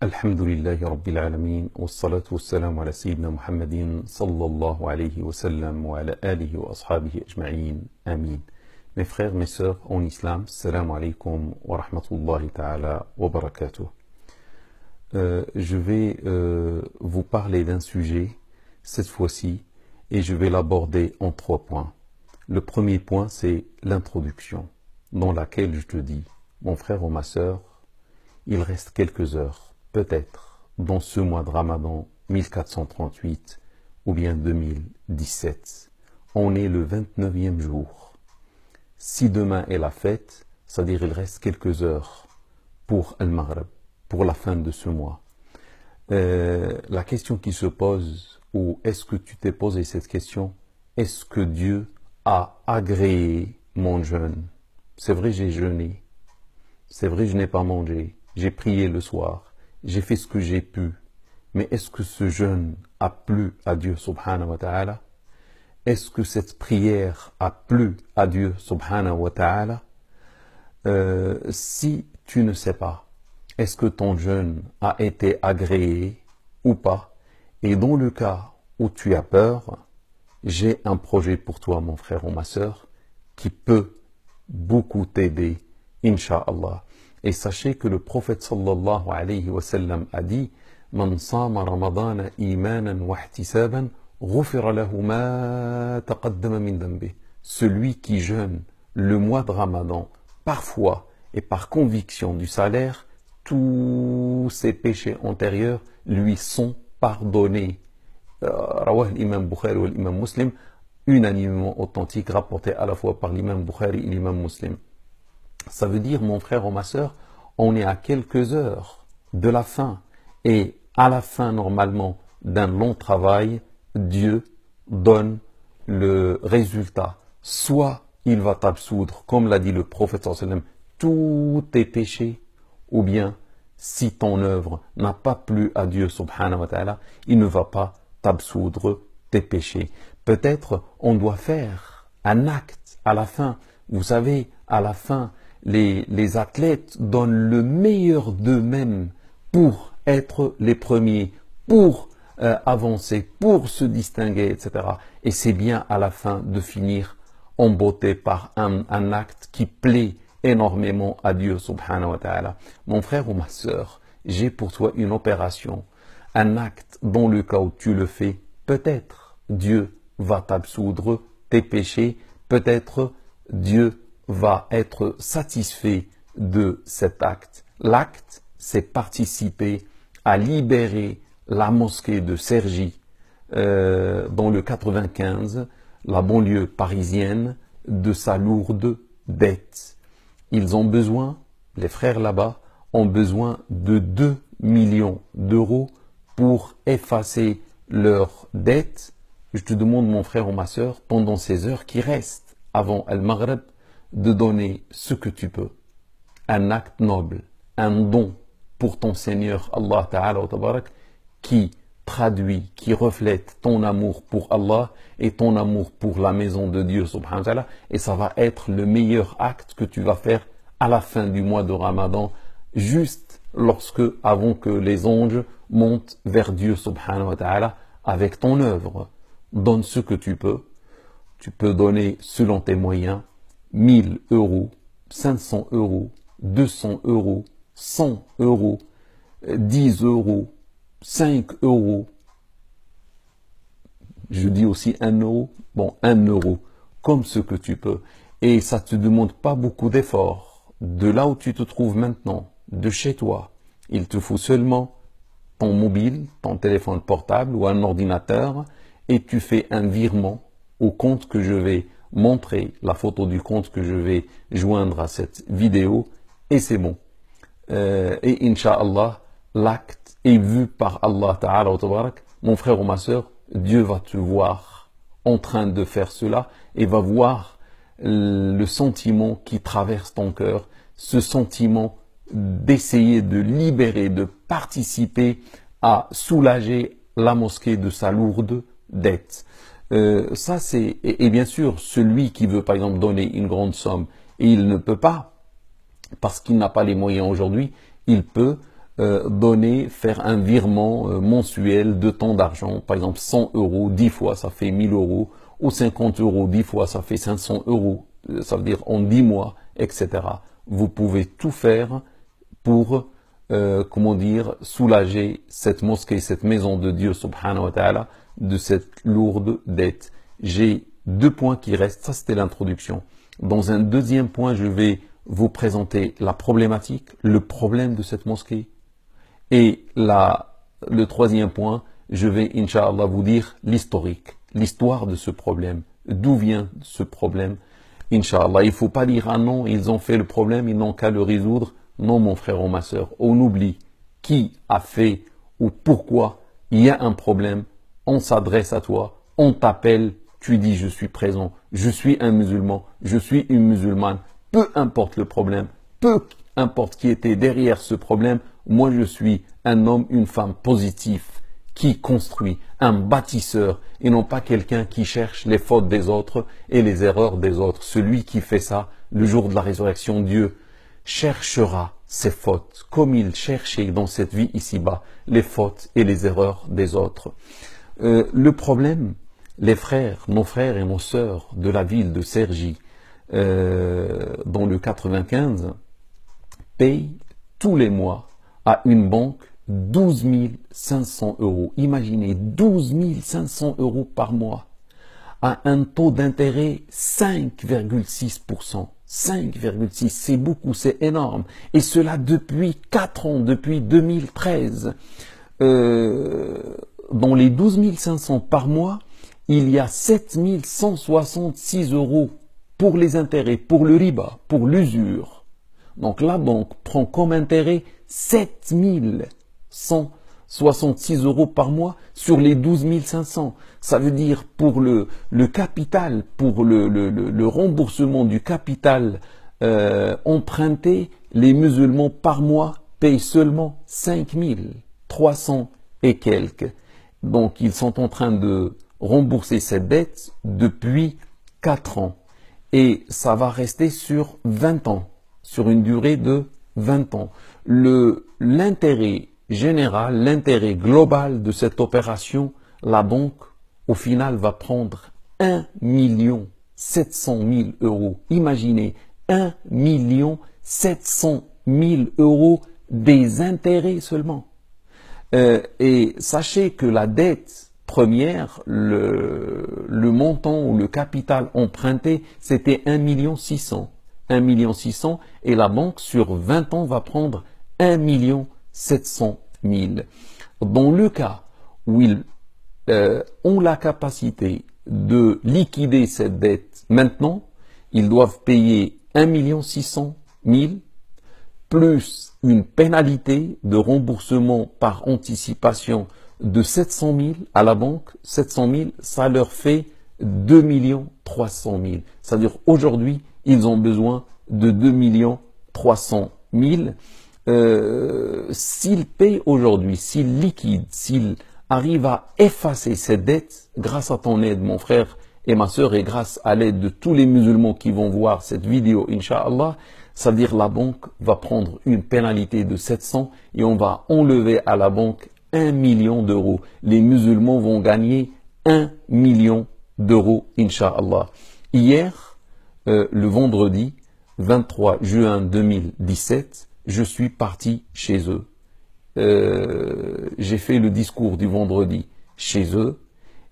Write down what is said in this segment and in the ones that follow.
الحمد لله رب العالمين والصلاة والسلام على سيدنا محمد صلى الله عليه وسلم وعلى آله وأصحابه أجمعين آمين. Mes frères, mes sœurs en islam, salam alaikum wa rahmatullahi ta'ala wa barakatuh. Je vais vous parler d'un sujet cette fois-ci et je vais l'aborder en 3 points. Le premier point, c'est l'introduction dans laquelle je te dis, mon frère ou ma sœur, il reste quelques heures, peut-être, dans ce mois de Ramadan 1438 ou bien 2017. On est le 29e jour. Si demain est la fête, c'est-à-dire il reste quelques heures pour Al-Maghrib, pour la fin de ce mois. La question qui se pose, ou est-ce que tu t'es posé cette question, est-ce que Dieu a agréé mon jeûne? C'est vrai, j'ai jeûné. C'est vrai, je n'ai pas mangé. J'ai prié le soir. J'ai fait ce que j'ai pu. Mais est-ce que ce jeûne a plu à Dieu subhanahu wa ta'ala? Est-ce que cette prière a plu à Dieu subhanahu wa ta'ala? Si tu ne sais pas, est-ce que ton jeûne a été agréé ou pas? Et dans le cas où tu as peur, j'ai un projet pour toi, mon frère ou ma sœur, qui peut beaucoup t'aider, Inch'Allah. Et sachez que le prophète sallallahu alayhi wa sallam a dit Man sama ramadana imanan wa ihtisaban ghufira lahu ma taqaddama min dhanbih. Celui qui jeûne le mois de Ramadan par foi et par conviction du salaire, tous ses péchés antérieurs lui sont pardonnés. Rawah l'imam Bukhari ou l'imam Muslim, unanimement authentique, rapporté à la fois par l'imam Bukhari et l'imam Muslim. Ça veut dire, mon frère ou ma sœur, on est à quelques heures de la fin. Et à la fin, normalement, d'un long travail, Dieu donne le résultat. Soit il va t'absoudre, comme l'a dit le prophète sallallahu alayhi wa sallam, tous tes péchés, ou bien, si ton œuvre n'a pas plu à Dieu subhanahu wa ta'ala, il ne va pas t'absoudre tes péchés. Peut-être on doit faire un acte à la fin. Vous savez, à la fin, les athlètes donnent le meilleur d'eux-mêmes pour être les premiers, pour avancer, pour se distinguer, etc. Et c'est bien à la fin de finir en beauté par un acte qui plaît énormément à Dieu subhanahu wa ta'ala. Mon frère ou ma sœur, j'ai pour toi une opération, un acte dans le cas où tu le fais, peut-être Dieu va t'absoudre tes péchés, peut-être Dieu va être satisfait de cet acte. L'acte, c'est participer à libérer la mosquée de Cergy dans le 95, la banlieue parisienne, de sa lourde dette. Ils ont besoin, les frères là-bas, ont besoin de 2 millions d'euros pour effacer leur dette. Je te demande, mon frère ou ma sœur, pendant ces heures qui restent avant Al-Maghrib, de donner ce que tu peux. Un acte noble, un don pour ton Seigneur Allah Ta'ala wa Tabarak, qui traduit, qui reflète ton amour pour Allah et ton amour pour la maison de Dieu subhanahu wa ta'ala, et ça va être le meilleur acte que tu vas faire à la fin du mois de Ramadan, juste avant que les anges montent vers Dieu subhanahu wa ta'ala avec ton œuvre. Donne ce que tu peux. Tu peux donner selon tes moyens 1000 euros, 500 euros, 200 euros, 100 euros, 10 euros, 5 euros. Je dis aussi 1 euro. Bon, 1 euro, comme ce que tu peux. Et ça ne te demande pas beaucoup d'efforts. De là où tu te trouves maintenant, de chez toi, il te faut seulement ton mobile, ton téléphone portable ou un ordinateur, et tu fais un virement au compte que je vais montrer, la photo du compte que je vais joindre à cette vidéo, et c'est bon. Et Inch'Allah, l'acte est vu par Allah Ta'ala wa Tabarak. Mon frère ou ma sœur, Dieu va te voir en train de faire cela et va voir le sentiment qui traverse ton cœur, ce sentiment d'essayer de libérer, de participer à soulager la mosquée de sa lourde dette. Ça c'est, et bien sûr, celui qui veut par exemple donner une grande somme et il ne peut pas, parce qu'il n'a pas les moyens aujourd'hui, il peut donner, faire un virement mensuel de tant d'argent, par exemple 100 euros, 10 fois ça fait 1000 euros, ou 50 euros, 10 fois ça fait 500 euros, ça veut dire en 10 mois, etc. Vous pouvez tout faire pour, comment dire, soulager cette mosquée, cette maison de Dieu, subhanahu wa ta'ala, de cette lourde dette. J'ai 2 points qui restent, ça c'était l'introduction. Dans un deuxième point, je vais vous présenter la problématique, le problème de cette mosquée. Et le troisième point, je vais, Inch'Allah, vous dire l'historique, l'histoire de ce problème. D'où vient ce problème? Inch'Allah, il ne faut pas dire, ah non, ils ont fait le problème, ils n'ont qu'à le résoudre. Non, mon frère ou ma sœur, on oublie qui a fait ou pourquoi il y a un problème. On s'adresse à toi, on t'appelle, tu dis je suis présent, je suis un musulman, je suis une musulmane. Peu importe le problème, peu importe qui était derrière ce problème, moi je suis un homme, une femme positif qui construit, un bâtisseur et non pas quelqu'un qui cherche les fautes des autres et les erreurs des autres. Celui qui fait ça, le jour de la résurrection, Dieu cherchera ses fautes comme il cherchait dans cette vie ici-bas les fautes et les erreurs des autres. Le problème, les frères, nos frères et nos sœurs de la ville de Cergy, dans le 95, payent tous les mois à une banque 12 500 euros. Imaginez, 12 500 euros par mois à un taux d'intérêt 5,6%. 5,6, c'est beaucoup, c'est énorme. Et cela depuis 4 ans, depuis 2013. Dans les 12 500 par mois, il y a 7 166 euros pour les intérêts, pour le riba, pour l'usure. Donc la banque prend comme intérêt 7 166 euros par mois sur les 12 500. Ça veut dire pour le capital, pour le remboursement du capital emprunté, les musulmans par mois payent seulement 5 300 et quelques. Donc ils sont en train de rembourser cette dette depuis 4 ans. Et ça va rester sur 20 ans, sur une durée de 20 ans. L'intérêt général, l'intérêt global de cette opération, la banque, au final, va prendre 1 700 000 euros. Imaginez, 1 700 000 euros des intérêts seulement. Et sachez que la dette première, le montant ou le capital emprunté, c'était 1 600 000. 1 600 000 et la banque sur 20 ans va prendre 1 700 000. Dans le cas où ils ont la capacité de liquider cette dette maintenant, ils doivent payer 1 600 000 plus une pénalité de remboursement par anticipation de 700 000 à la banque. 700 000, ça leur fait 2 300 000. C'est-à-dire aujourd'hui, ils ont besoin de 2 300 000. S'ils payent aujourd'hui, s'ils liquident, s'ils arrivent à effacer cette dette, grâce à ton aide, mon frère et ma sœur, et grâce à l'aide de tous les musulmans qui vont voir cette vidéo, Inch'Allah, c'est-à-dire la banque va prendre une pénalité de 700 et on va enlever à la banque 1 million d'euros. Les musulmans vont gagner 1 million d'euros, Inch'Allah. Hier, le vendredi 23 juin 2017, je suis parti chez eux. J'ai fait le discours du vendredi chez eux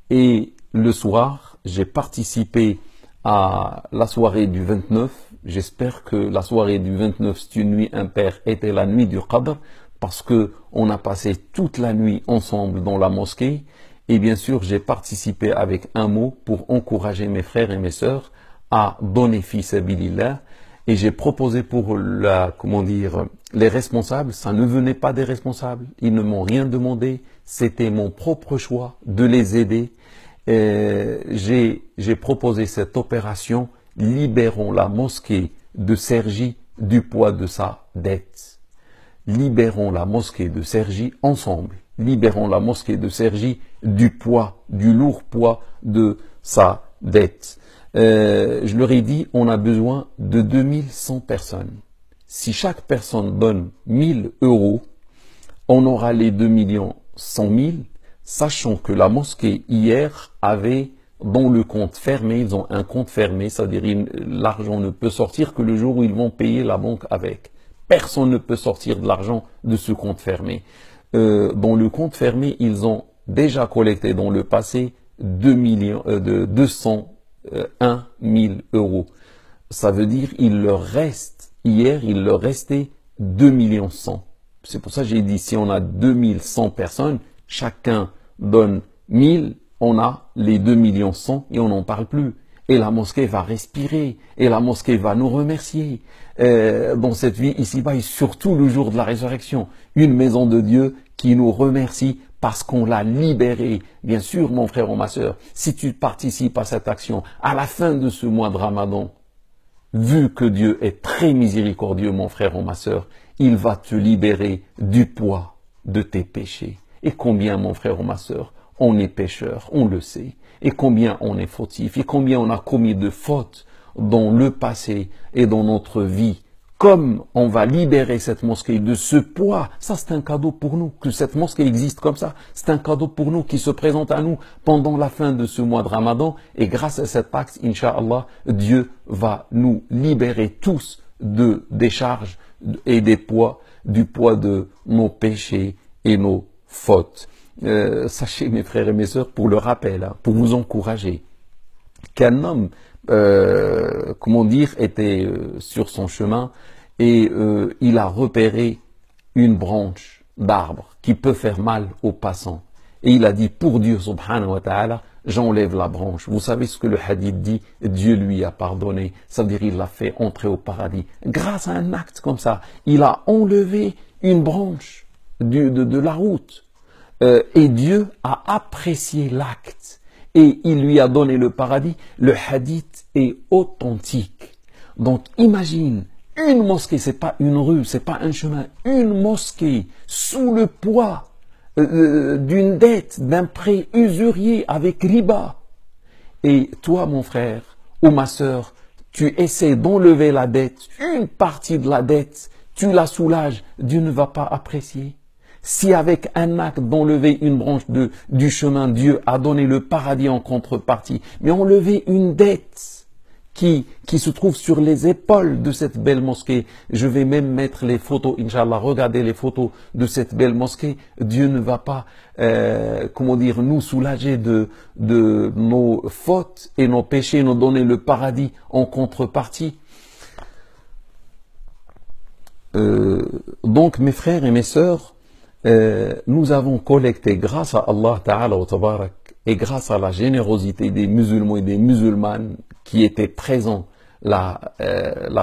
et le soir, j'ai participé à la soirée du 29. J'espère que la soirée du 29, c'est une nuit impaire, était la nuit du Qadr parce que on a passé toute la nuit ensemble dans la mosquée et bien sûr, j'ai participé avec un mot pour encourager mes frères et mes sœurs à donner fi sabilillah. Et j'ai proposé pour les responsables, ça ne venait pas des responsables, ils ne m'ont rien demandé, c'était mon propre choix de les aider. J'ai proposé cette opération, libérons la mosquée de Cergy du poids de sa dette. Libérons la mosquée de Cergy ensemble. Libérons la mosquée de Cergy du poids, du lourd poids de sa dette. Je leur ai dit, on a besoin de 2100 personnes. Si chaque personne donne 1000 euros, on aura les 2 100 000, sachant que la mosquée hier avait dans le compte fermé, ils ont un compte fermé, c'est-à-dire l'argent ne peut sortir que le jour où ils vont payer la banque avec. Personne ne peut sortir de l'argent de ce compte fermé. Dans le compte fermé, ils ont déjà collecté dans le passé 201 000 euros. Ça veut dire il leur reste, hier, il leur restait 2 100 000. C'est pour ça que j'ai dit, si on a 2100 personnes, chacun donne 1000, on a les 2 100 000 et on n'en parle plus. Et la mosquée va respirer, et la mosquée va nous remercier dans cette vie ici-bas et surtout le jour de la résurrection. Une maison de Dieu qui nous remercie parce qu'on l'a libérée. Bien sûr, mon frère ou ma soeur, si tu participes à cette action, à la fin de ce mois de Ramadan, vu que Dieu est très miséricordieux, mon frère ou ma soeur, il va te libérer du poids de tes péchés. Et combien, mon frère ou ma soeur, on est pécheur, on le sait. Et combien on est fautif, et combien on a commis de fautes dans le passé et dans notre vie. Comme on va libérer cette mosquée de ce poids, ça c'est un cadeau pour nous, que cette mosquée existe comme ça, c'est un cadeau pour nous qui se présente à nous pendant la fin de ce mois de Ramadan. Et grâce à cet acte, Inch'Allah, Dieu va nous libérer tous des charges et des poids, du poids de nos péchés et nos fautes. Sachez, mes frères et mes sœurs, pour le rappel, pour vous encourager, qu'un homme, était sur son chemin et il a repéré une branche d'arbre qui peut faire mal aux passants. Et il a dit, pour Dieu, subhanahu wa ta'ala, j'enlève la branche. Vous savez ce que le hadith dit? Dieu lui a pardonné. Ça veut dire il l'a fait entrer au paradis. Grâce à un acte comme ça, il a enlevé une branche de la route. Et Dieu a apprécié l'acte et il lui a donné le paradis. Le hadith est authentique. Donc imagine, une mosquée, c'est pas une rue, c'est pas un chemin, une mosquée sous le poids d'une dette, d'un prêt usurier avec riba. Et toi, mon frère ou ma sœur, tu essaies d'enlever la dette, une partie de la dette, tu la soulages, Dieu ne va pas apprécier. Si avec un acte d'enlever une branche du chemin, Dieu a donné le paradis en contrepartie, mais enlever une dette qui se trouve sur les épaules de cette belle mosquée. Je vais même mettre les photos, Inch'Allah, regardez les photos de cette belle mosquée. Dieu ne va pas, nous soulager de nos fautes et nos péchés, nous donner le paradis en contrepartie. Donc, mes frères et mes sœurs, nous avons collecté grâce à Allah Ta'ala wa Tabarak et grâce à la générosité des musulmans et des musulmanes qui étaient présents la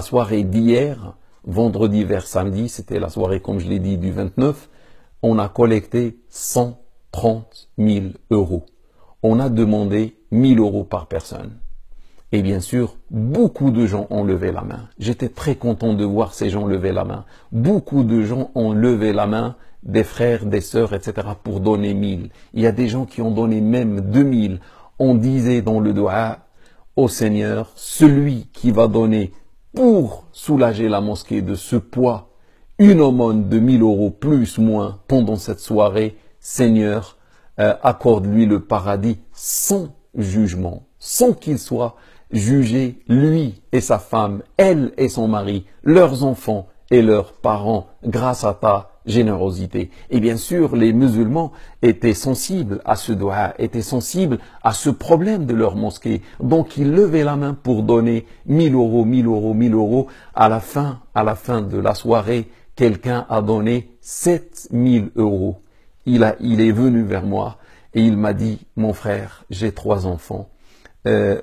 soirée d'hier, vendredi vers samedi, c'était la soirée, comme je l'ai dit, du 29, on a collecté 130 000 euros. On a demandé 1 000 euros par personne. Et bien sûr, beaucoup de gens ont levé la main. J'étais très content de voir ces gens lever la main. Beaucoup de gens ont levé la main, des frères, des sœurs, etc., pour donner 1000. Il y a des gens qui ont donné même 2000. On disait dans le dua au Seigneur, celui qui va donner pour soulager la mosquée de ce poids, une aumône de 1000 euros plus ou moins pendant cette soirée, Seigneur, accorde-lui le paradis sans jugement, sans qu'il soit jugé, lui et sa femme, elle et son mari, leurs enfants et leurs parents, grâce à ta générosité. Et bien sûr, les musulmans étaient sensibles à ce dua, étaient sensibles à ce problème de leur mosquée. Donc, ils levaient la main pour donner 1000 euros, 1000 euros, 1000 euros. À la fin de la soirée, quelqu'un a donné 7000 euros. Il est venu vers moi et il m'a dit, mon frère, j'ai 3 enfants.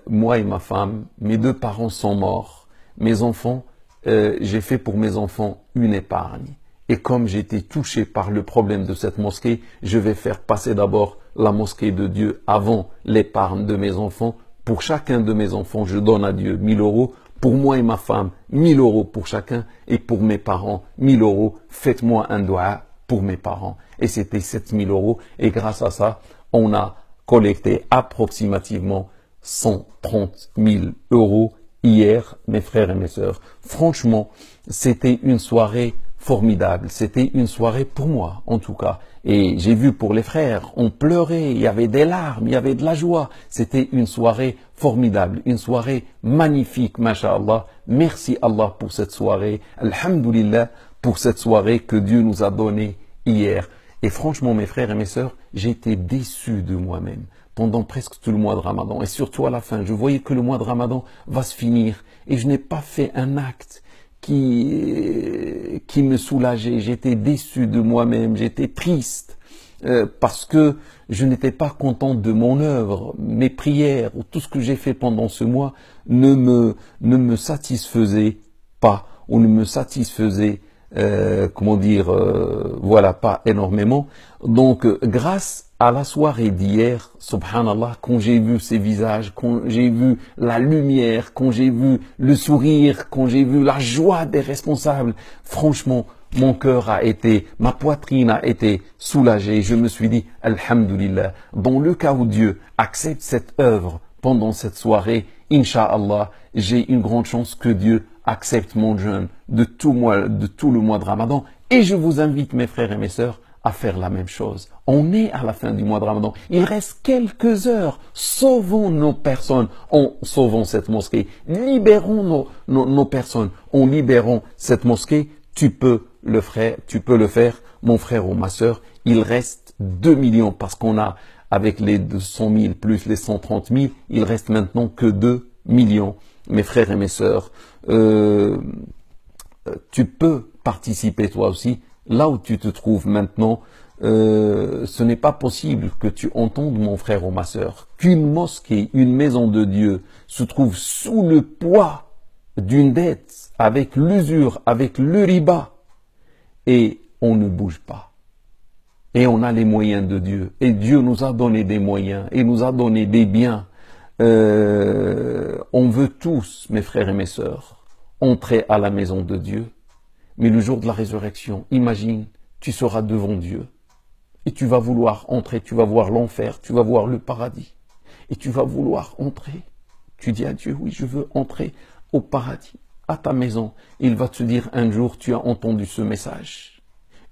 Moi et ma femme, mes 2 parents sont morts. Mes enfants, j'ai fait pour mes enfants une épargne. Et comme j'étais touché par le problème de cette mosquée, je vais faire passer d'abord la mosquée de Dieu avant l'épargne de mes enfants. Pour chacun de mes enfants, je donne à Dieu 1000 euros. Pour moi et ma femme, 1000 euros pour chacun. Et pour mes parents, 1000 euros. Faites-moi un dua pour mes parents. Et c'était 7000 euros. Et grâce à ça, on a collecté approximativement 130 000 euros hier, mes frères et mes sœurs. Franchement, c'était une soirée formidable. C'était une soirée pour moi, en tout cas. Et j'ai vu pour les frères, on pleurait, il y avait des larmes, il y avait de la joie. C'était une soirée formidable, une soirée magnifique, masha'Allah. Merci Allah pour cette soirée. Alhamdulillah pour cette soirée que Dieu nous a donnée hier. Et franchement, mes frères et mes sœurs, j'étais déçu de moi-même pendant presque tout le mois de Ramadan. Et surtout à la fin, je voyais que le mois de Ramadan va se finir. Et je n'ai pas fait un acte qui me soulageait. J'étais déçu de moi-même, j'étais triste parce que je n'étais pas content de mon œuvre. Mes prières ou tout ce que j'ai fait pendant ce mois ne me satisfaisaient pas ou ne me satisfaisaient voilà, pas énormément. Donc, grâce à la soirée d'hier, subhanallah, quand j'ai vu ces visages, quand j'ai vu la lumière, quand j'ai vu le sourire, quand j'ai vu la joie des responsables, franchement, mon cœur ma poitrine a été soulagée. Je me suis dit, alhamdulillah, dans le cas où Dieu accepte cette œuvre pendant cette soirée, Inch'Allah, j'ai une grande chance que Dieu accepte mon jeûne de tout le mois de Ramadan. Et je vous invite, mes frères et mes sœurs, à faire la même chose. On est à la fin du mois de Ramadan. Il reste quelques heures. Sauvons nos personnes en sauvant cette mosquée. Libérons nos personnes en libérant cette mosquée. Tu peux le faire, mon frère ou ma sœur. Il reste 2 millions parce qu'on a, avec les 200 000 plus les 130 000, il reste maintenant que 2 millions. Mes frères et mes sœurs, tu peux participer toi aussi. Là où tu te trouves maintenant, ce n'est pas possible que tu entendes, mon frère ou ma sœur, qu'une mosquée, une maison de Dieu se trouve sous le poids d'une dette, avec l'usure, avec le riba, et on ne bouge pas. Et on a les moyens de Dieu. Et Dieu nous a donné des moyens, et nous a donné des biens. On veut tous, mes frères et mes sœurs, entrer à la maison de Dieu. Mais le jour de la résurrection, imagine, tu seras devant Dieu et tu vas vouloir entrer, tu vas voir l'enfer, tu vas voir le paradis et tu vas vouloir entrer. Tu dis à Dieu, oui, je veux entrer au paradis, à ta maison. Il va te dire un jour, tu as entendu ce message.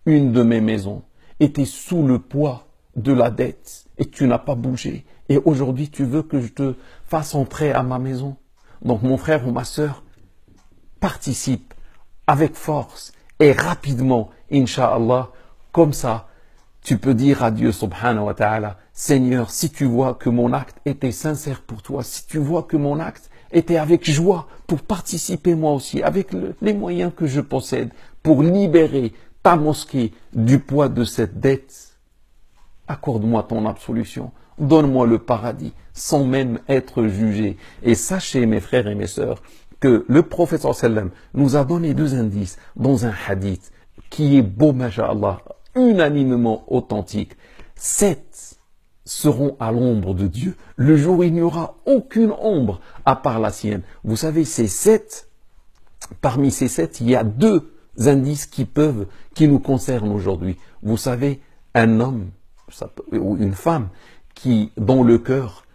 Une de mes maisons était sous le poids de la dette et tu n'as pas bougé. Et aujourd'hui, tu veux que je te fasse entrer à ma maison. Donc mon frère ou ma sœur, participe avec force et rapidement, Inch'Allah, comme ça, tu peux dire à Dieu subhanahu wa ta'ala, Seigneur, si tu vois que mon acte était sincère pour toi, si tu vois que mon acte était avec joie pour participer moi aussi, avec les moyens que je possède, pour libérer ta mosquée du poids de cette dette, accorde-moi ton absolution, donne-moi le paradis, sans même être jugé. Et sachez, mes frères et mes sœurs, que le prophète sallam nous a donné 2 indices dans un hadith qui est beau, masha'Allah, unanimement authentique. 7 seront à l'ombre de Dieu. Le jour où il n'y aura aucune ombre à part la sienne. Vous savez, ces 7, parmi ces 7, il y a 2 indices qui nous concernent aujourd'hui. Vous savez, un homme ou une femme dont le cœur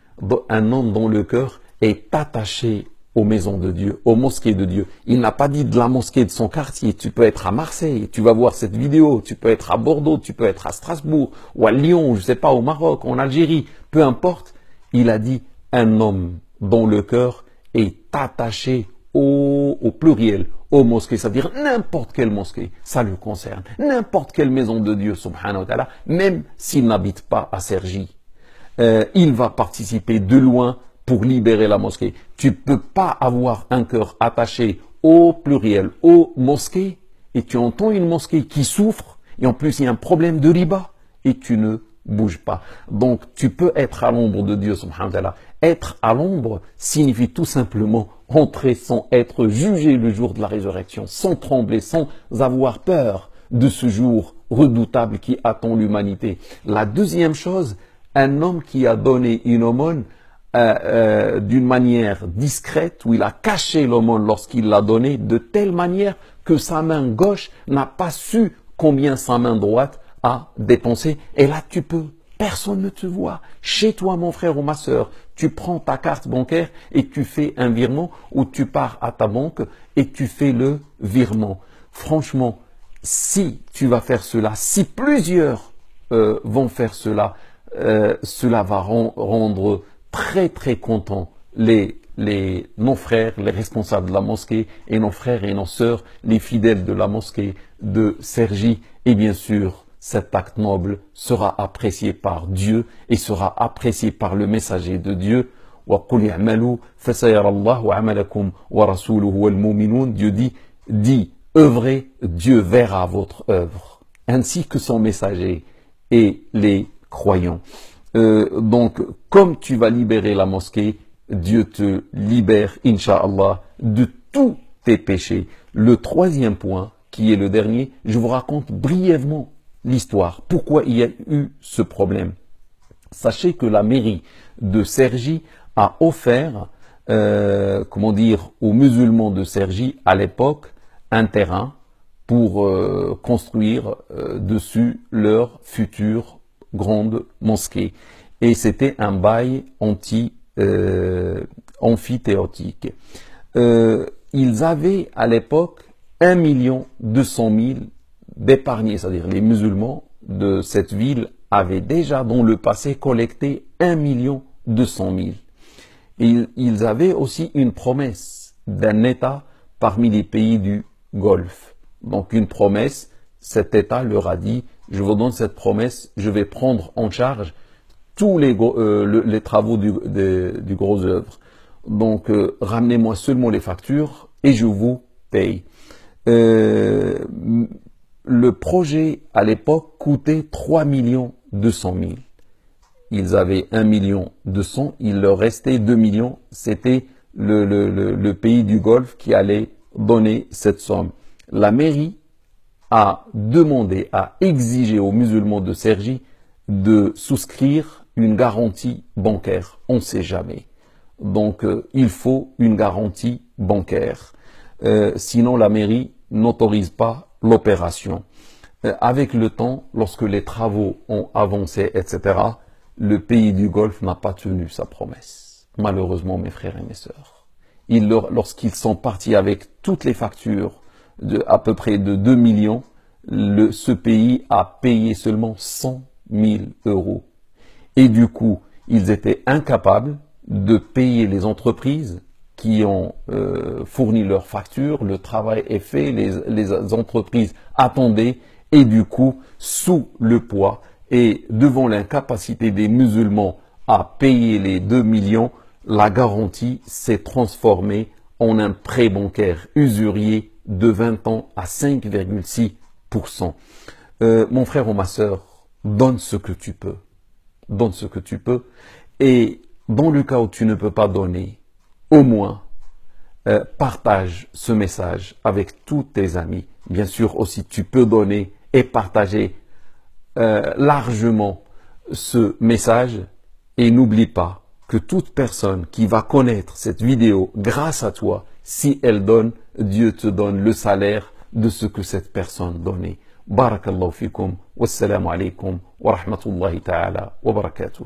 est attaché aux maisons de Dieu, aux mosquées de Dieu. Il n'a pas dit de la mosquée de son quartier. Tu peux être à Marseille, tu vas voir cette vidéo. Tu peux être à Bordeaux, tu peux être à Strasbourg, ou à Lyon, je ne sais pas, au Maroc, en Algérie, peu importe. Il a dit un homme dont le cœur est attaché au pluriel, aux mosquées. C'est-à-dire n'importe quelle mosquée, ça le concerne. N'importe quelle maison de Dieu, subhanahu wa ta'ala, même s'il n'habite pas à Cergy. Il va participer de loin pour libérer la mosquée. Tu ne peux pas avoir un cœur attaché au pluriel, aux mosquées, et tu entends une mosquée qui souffre, et en plus il y a un problème de riba, et tu ne bouges pas. Donc tu peux être à l'ombre de Dieu, subhanahu wa ta'ala. Être à l'ombre signifie tout simplement entrer sans être jugé le jour de la résurrection, sans trembler, sans avoir peur de ce jour redoutable qui attend l'humanité. La deuxième chose, un homme qui a donné une aumône d'une manière discrète, où il a caché l'aumône lorsqu'il l'a donné, de telle manière que sa main gauche n'a pas su combien sa main droite a dépensé. Et là, tu peux. Personne ne te voit. Chez toi, mon frère ou ma sœur, tu prends ta carte bancaire et tu fais un virement, ou tu pars à ta banque et tu fais le virement. Franchement, si tu vas faire cela, si plusieurs vont faire cela, cela va rendre très très contents nos frères, les responsables de la mosquée, et nos frères et nos sœurs, les fidèles de la mosquée de Cergy. Et bien sûr, cet acte noble sera apprécié par Dieu et sera apprécié par le messager de Dieu. Dieu dit, œuvrez, Dieu verra votre œuvre, ainsi que son messager et les croyants. Donc, comme tu vas libérer la mosquée, Dieu te libère, Inch'Allah, de tous tes péchés. Le troisième point, qui est le dernier, je vous raconte brièvement l'histoire. Pourquoi il y a eu ce problème? Sachez que la mairie de Cergy a offert, aux musulmans de Cergy à l'époque, un terrain pour construire dessus leur future grande mosquée. Et c'était un bail amphithéotique. Ils avaient à l'époque 1 200 000 d'épargnés, c'est-à-dire les musulmans de cette ville avaient déjà dans le passé collecté 1 200 000. Et ils avaient aussi une promesse d'un État parmi les pays du Golfe. Donc une promesse, cet État leur a dit, je vous donne cette promesse, je vais prendre en charge tous les travaux du gros œuvre. Donc ramenez-moi seulement les factures et je vous paye. Le projet à l'époque coûtait 3 200 000. Ils avaient 1 200 000, il leur restait 2 millions. C'était le pays du Golfe qui allait donner cette somme. La mairie a demandé, a exigé aux musulmans de Cergy de souscrire une garantie bancaire. On ne sait jamais. Donc, il faut une garantie bancaire. Sinon, la mairie n'autorise pas l'opération. Avec le temps, lorsque les travaux ont avancé, etc., le pays du Golfe n'a pas tenu sa promesse. Malheureusement, mes frères et mes sœurs. Lorsqu'ils sont partis avec toutes les factures, à peu près de 2 millions, ce pays a payé seulement 100 000 euros. Et du coup, ils étaient incapables de payer les entreprises qui ont fourni leurs factures, le travail est fait, les entreprises attendaient, et du coup, sous le poids et devant l'incapacité des musulmans à payer les 2 millions, la garantie s'est transformée en un prêt bancaire usurier de 20 ans à 5,6%. Mon frère ou ma sœur, donne ce que tu peux. Donne ce que tu peux. Et dans le cas où tu ne peux pas donner, au moins, partage ce message avec tous tes amis. Bien sûr aussi, tu peux donner et partager largement ce message. Et n'oublie pas que toute personne qui va connaître cette vidéo grâce à toi, si elle donne, Dieu te donne le salaire de ce que cette personne donnait. Barakallahu fikum. Wassalamu alaikum wa rahmatullahi ta'ala wa barakatuh.